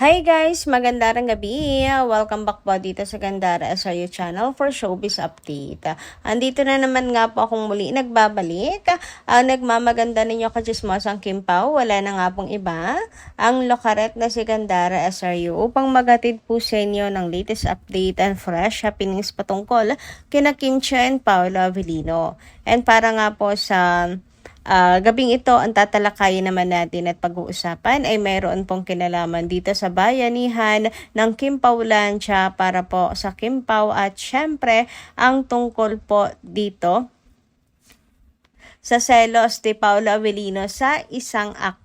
Hi guys! Magandang gabi! Welcome back po dito sa Gandara SRU channel for Showbiz Update. Andito na naman nga po akong muli nagbabalik. Ang nagmamaganda ninyo kachismosang Kim Pao, wala na nga pong iba. Ang lokaret na si Gandara SRU upang magatid po sa inyo ng latest update and fresh happenings patungkol kina Kim Chiu and Paolo Avellino. And para nga po sa gabing ito, ang tatalakayin naman natin at pag-uusapan ay mayroon pong kinalaman dito sa bayanihan ng Kim Pao Lancia para po sa Kim Pao at syempre ang tungkol po dito sa selos ni Paolo Avellino sa isang aktor.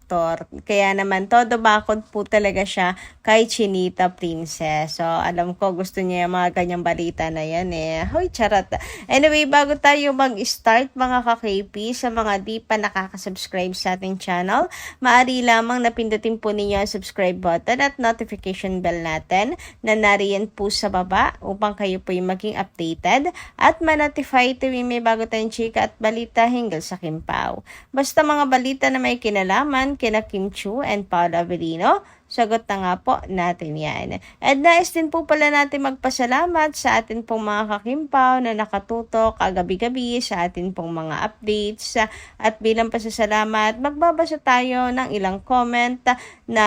Kaya naman todo bakod po talaga siya kay Chinita Princess. So alam ko gusto niya yung mga ganyang balita na yan eh. Hoy, charot. Anyway, bago tayo mag-start mga ka-KP, sa mga di pa nakaka-subscribe sa ating channel, maaari lamang napindutin po ninyo ang subscribe button at notification bell natin na nariyan po sa baba upang kayo po yung maging updated at ma-notify tuwing may bago tayong chika at balita hinggil sa Kim Pao. Basta mga balita na may kinalaman kina Kim Chiu and Paolo Avellino, sagot na nga po natin yan. At nais din po pala natin magpasalamat sa atin pong mga kakimpaw na nakatutok kagabi-gabi sa atin pong mga updates. At bilang pasasalamat, magbabasa tayo ng ilang comment na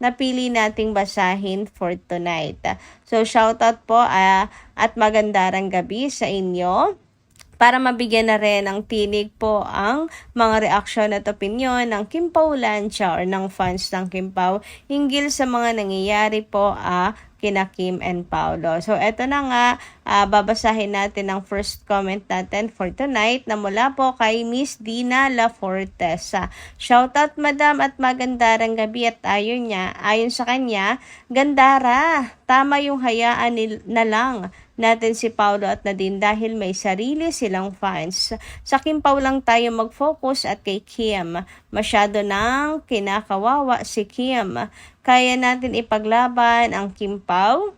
napili nating basahin for tonight. So shoutout po at magandang gabi sa inyo. Para mabigyan na rin ng tinig po ang mga reaksyon at opinyon ng Kim Pao Lancia or ng fans ng Kim Pao hinggil sa mga nangyayari po kina Kim and Paolo. So eto na nga, babasahin natin ang first comment natin for tonight na mula po kay Miss Dina La Fortesa. Shoutout madam at magandang gabi at ayon sa kanya, Gandara, tama yung hayaan na lang natin si Paolo at Nadine dahil may sarili silang fans. Sa Kim Pao lang tayo mag-focus at kay Kim. Masyado nang kinakawawa si Kim. Kaya natin ipaglaban ang Kim Pao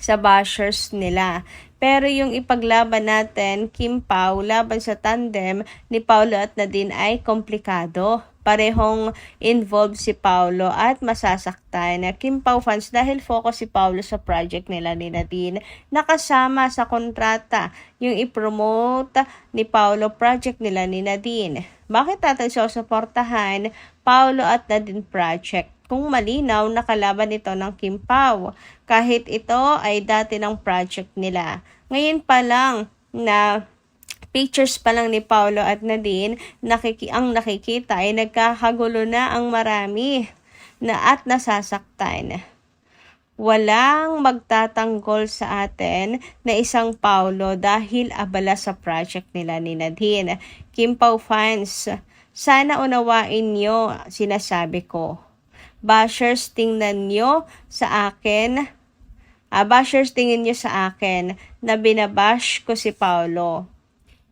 sa bashers nila. Pero yung ipaglaban natin, Kim Pao, laban sa tandem ni Paolo at Nadine ay komplikado. Parehong involved si Paolo at masasaktan na Kim Pao fans dahil focus si Paolo sa project nila ni Nadine. Nakasama sa kontrata yung ipromote ni Paolo project nila ni Nadine. Bakit natin susuportahan Paolo at Nadine project kung malinaw na kalaban ito ng Kim Pao kahit ito ay dati ng project nila? Ngayon pa lang na pictures pa lang ni Paolo at Nadine, ang nakikita ay nagkakagulo na ang marami at nasasaktan. Walang magtatanggol sa atin na isang Paolo dahil abala sa project nila ni Nadine. Kim Pao fans, sana unawain nyo sinasabi ko. Bashers, tingnan nyo sa akin. Bashers, tingin nyo sa akin na binabash ko si Paolo.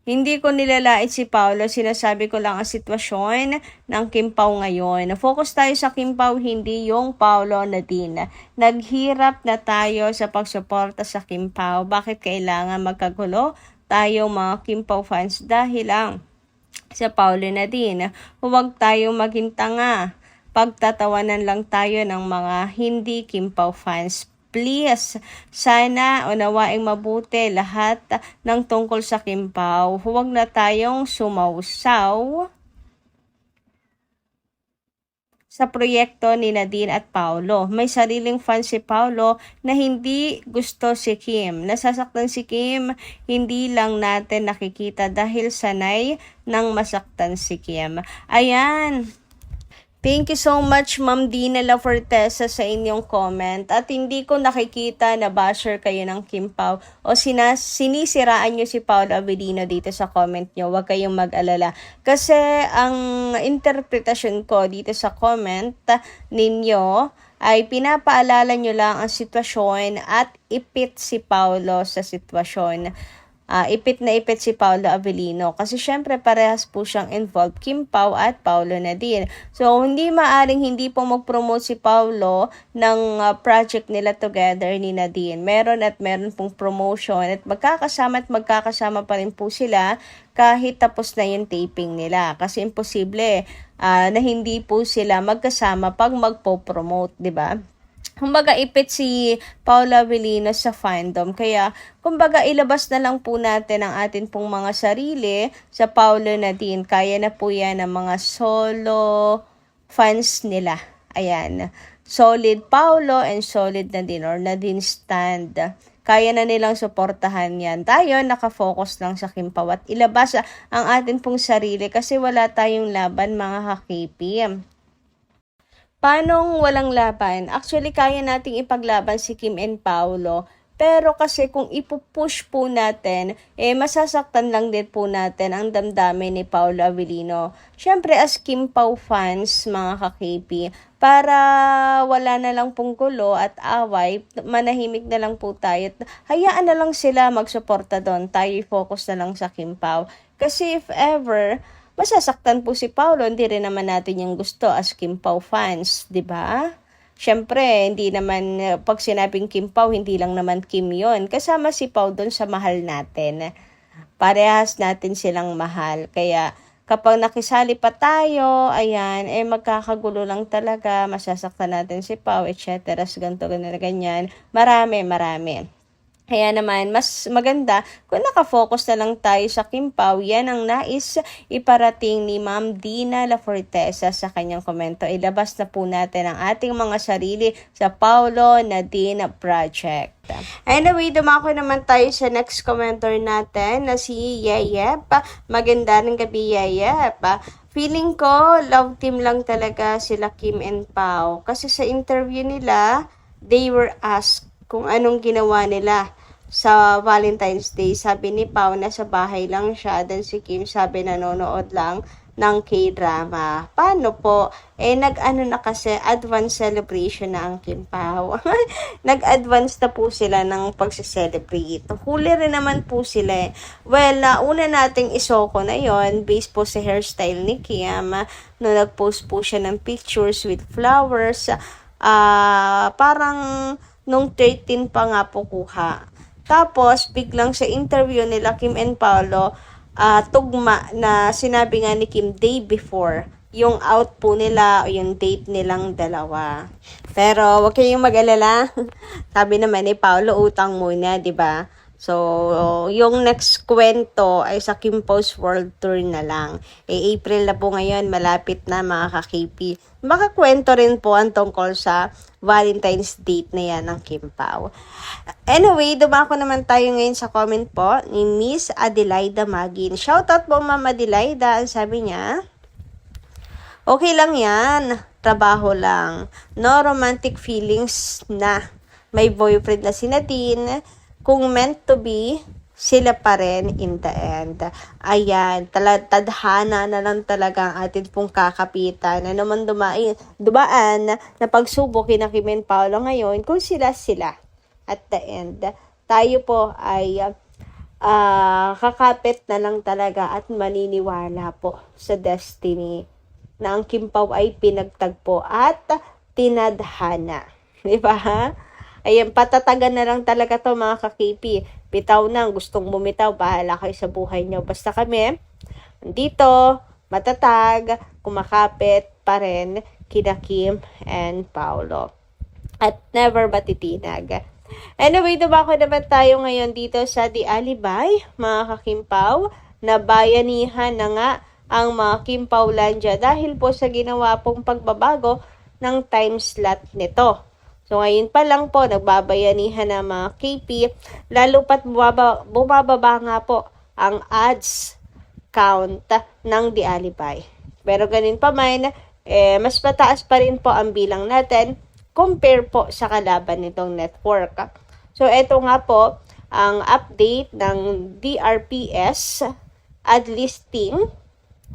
Hindi ko nilalait si Paolo, sinasabi ko lang ang sitwasyon ng Kim Pao ngayon. Focus tayo sa Kim Pao, hindi yung Paolo Nadine. Naghirap na tayo sa pagsuporta sa Kim Pao. Bakit kailangan magkagulo tayo mga Kim Pao fans dahil lang sa Paolo Nadine? Huwag tayong maging tanga. Pagtatawanan lang tayo ng mga hindi Kim Pao fans. Please, sana unawaing mabuti lahat ng tungkol sa Kim Pao. Huwag na tayong sumausaw sa proyekto ni Nadine at Paolo. May sariling fan si Paolo na hindi gusto si Kim. Nasasaktan si Kim, hindi lang natin nakikita dahil sanay nang masaktan si Kim. Ayan. Thank you so much, Ma'am Dina La Fortesa, sa inyong comment. At hindi ko nakikita na basher kayo ng Kim Pao o sinisiraan nyo si Paolo Avellino dito sa comment nyo. Huwag kayong mag-alala. Kasi ang interpretasyon ko dito sa comment ninyo ay pinapaalala nyo lang ang sitwasyon at ipit si Paolo sa sitwasyon. Ipit na ipit si Paolo Avellino kasi syempre parehas po siyang involved, Kim Pao at Paolo Nadine. So hindi maaring hindi po mag-promote si Paolo ng project nila together ni Nadine. Meron pong promotion at magkakasama pa rin po sila kahit tapos na yung taping nila. Kasi imposible na hindi po sila magkasama pag magpo-promote, di ba? kumbaga ipit si Paula Avellino sa fandom. Kaya, kumbaga ilabas na lang po natin ang atin pong mga sarili sa Paolo Nadine. Kaya na po yan ng mga solo fans nila. Ayan. Solid Paolo and solid Nadine or Nadine stand. Kaya na nilang suportahan yan. Tayo, nakafocus lang sa Kim Pao at ilabas ang atin pong sarili kasi wala tayong laban mga ka-KP. Paanong walang laban? Actually, kaya nating ipaglaban si Kim and Paolo. Pero kasi kung ipupush po natin, masasaktan lang din po natin ang damdamin ni Paolo Avellino. Siyempre, as Kim Pao fans, mga ka-KP, para wala na lang pong gulo at away, manahimik na lang po tayo. Hayaan na lang sila magsuporta doon. Tayo focus na lang sa Kim Pao. Kasi if ever, masasaktan po si Paolo, hindi rin naman natin yung gusto as Kim Pao fans, di ba? Siyempre, hindi naman, pag sinabing Kim Pao, hindi lang naman Kim yon. Kasama si Pao doon sa mahal natin. Parehas natin silang mahal. Kaya, kapag nakisali pa tayo, ayan, magkakagulo lang talaga, masasaktan natin si Pao, etc. Ganto, ganyan. Marami. Kaya naman, mas maganda kung nakafocus na lang tayo sa Kim Pao. Yan ang nais iparating ni Ma'am Dina La Forteza sa kanyang komento. Ilabas na po natin ang ating mga sarili sa Paolo Nadine Project. Anyway, dumako naman tayo sa next commenter natin na si Yeyep. Maganda ng gabi, Yeyep. Feeling ko, love team lang talaga sila Kim and Pao. Kasi sa interview nila, they were asked kung anong ginawa nila sa Valentine's Day. Sabi ni Pao na sa bahay lang siya, then si Kim sabi nanonood lang ng K-drama. Paano po? Nag-ano na kasi, advance celebration na ang Kim Pao. Nag-advance na po sila ng pagse-celebrate. Huli rin naman po sila. Well, una nating isoko na yon based po sa hairstyle ni Kim. No, nag-post po siya ng pictures with flowers. Parang nung 13 pa nga po kuha. Tapos, biglang sa interview nila Kim and Paolo, tugma na sinabi nga ni Kim day before, yung out po nila o yung date nilang dalawa. Pero, wag kayong mag-alala. Sabi naman ni Paolo, utang muna, di ba? So, yung next kwento ay sa Kim Pao's World Tour na lang. April na po ngayon, malapit na mga ka-KP. Makakwento rin po ang tungkol sa Valentine's date na yan ng Kim Pao. Anyway, dumako naman tayo ngayon sa comment po ni Miss Adelaida Magin. Shoutout po Ma'am Adelaida. Ang sabi niya, okay lang yan. Trabaho lang. No romantic feelings na. May boyfriend na si Nadine. Kung meant to be, sila pa rin in the end. Ayan, tadhana na lang talaga ang atin pong kakapitan na naman dumaan na pagsubok kina Kim and Paolo ngayon kung sila at the end. Tayo po ay kakapit na lang talaga at maniniwala po sa destiny na ang Kim Pao ay pinagtagpo at tinadhana. Diba? Ayan, patatagan na lang talaga to mga ka-KP. Bitaw na, gustong bumitaw, bahala kayo sa buhay nyo. Basta kami, dito, matatag, kumakapit pa rin kina Kim and Paolo. At never batitinag. Anyway, dumako naman tayo ngayon dito sa The Alibay, mga ka-Kim Pao, na bayanihan na nga ang mga Kim Paolandia dahil po sa ginawa pong pagbabago ng time slot nito. So, ngayon pa lang po, nagbabayanihan ng mga KP, lalo pat bumababa nga po ang ads count ng The Alibay. Pero ganun pa man, mas mataas pa rin po ang bilang natin compare po sa kalaban nitong network. So, ito nga po ang update ng DRPS ad listing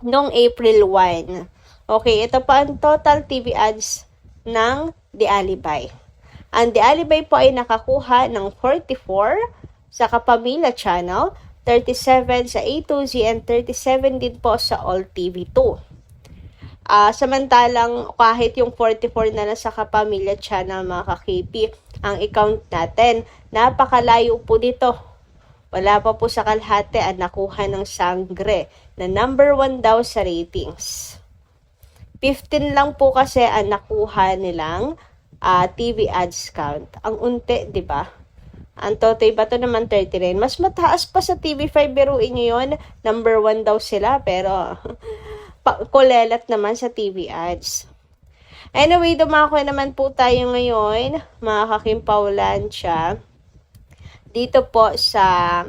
noong April 1. Okay, ito pa ang total TV ads ng The Alibay. Ang The Alibay po ay nakakuha ng 44 sa Kapamilya Channel, 37 sa A2Z, and 37 din po sa All TV 2. Samantalang kahit yung 44 na nasa Kapamilya Channel mga ka-KP, ang account natin, napakalayo po dito. Wala pa po sa kalahati ang nakuha ng Sangre na number 1 daw sa ratings. 15 lang po kasi ang nakuha nilang TV ads count. Ang unti, di ba? Ang Totoy Bato naman 39. Mas mataas pa sa TV5, biruin nyo yun. Number 1 daw sila, pero kulelat naman sa TV ads. Anyway, dumako naman po tayo ngayon, mga kakimpawlansya, dito po sa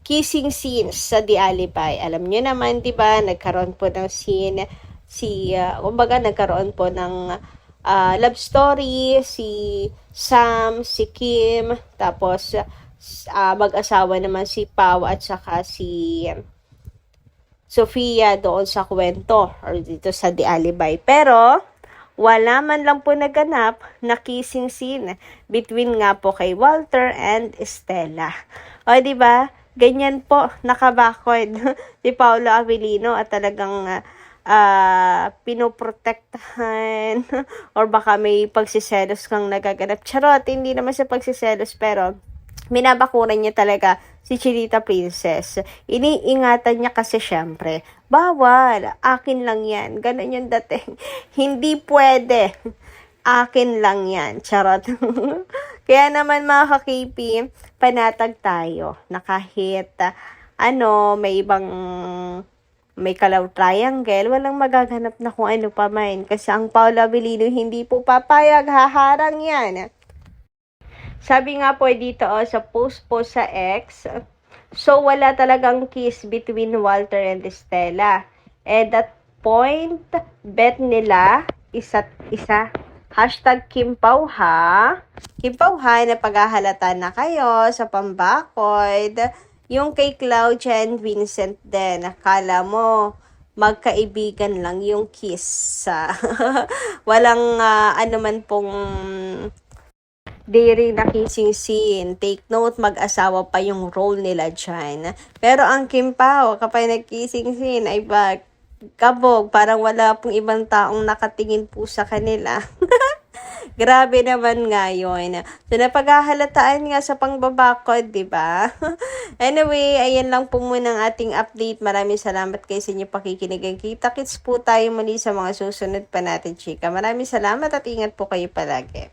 kissing scenes sa The Alibay. Alam nyo naman, di ba, nagkaroon po ng scene, kumbaga nagkaroon po ng love story, si Sam, si Kim, tapos mag-asawa naman si Pau at saka si Sofia doon sa kwento or dito sa The Alibay. Pero wala man lang po naganap na kissing scene between nga po kay Walter and Stella. O di ba? Ganyan po nakabakod si Paolo Avellino at talagang pinoprotektahan or baka may pagsiselos kang nagaganap. Charot, hindi naman sa pagsiselos pero minabakuran niya talaga si Chinita Princess. Iniingatan niya kasi syempre, bawal, akin lang yan. Ganun yung dating. Hindi pwede. Akin lang yan. Charot. Kaya naman mga ka-KP, panatag tayo na kahit may kalaw triangle, walang magaganap na kung ano pa man. Kasi ang Paolo Avellino hindi po papayag, haharang yan. Sabi nga po dito sa post po sa X, so wala talagang kiss between Walter and Stella. At that point, bet nila isa't isa. Hashtag Kimpaw ha. Kimpaw ha, na paghahalata na kayo sa pambakod. Yung kay Claudia and Vincent din, akala mo magkaibigan lang yung kiss. Walang anuman pong daring na kissing scene. Take note, mag-asawa pa yung role nila dyan. Pero ang Kim Pao, kapag nag-kissing scene, ay kabog, parang wala pong ibang taong nakatingin po sa kanila. Grabe naman nga yun. So, napaghahalataan nga sa pangbabakod, di ba? Anyway, ayan lang po muna ang ating update. Maraming salamat kayo sa inyo pakikinig. Kita-kits po tayo muli sa mga susunod pa natin, chika. Maraming salamat at ingat po kayo palagi.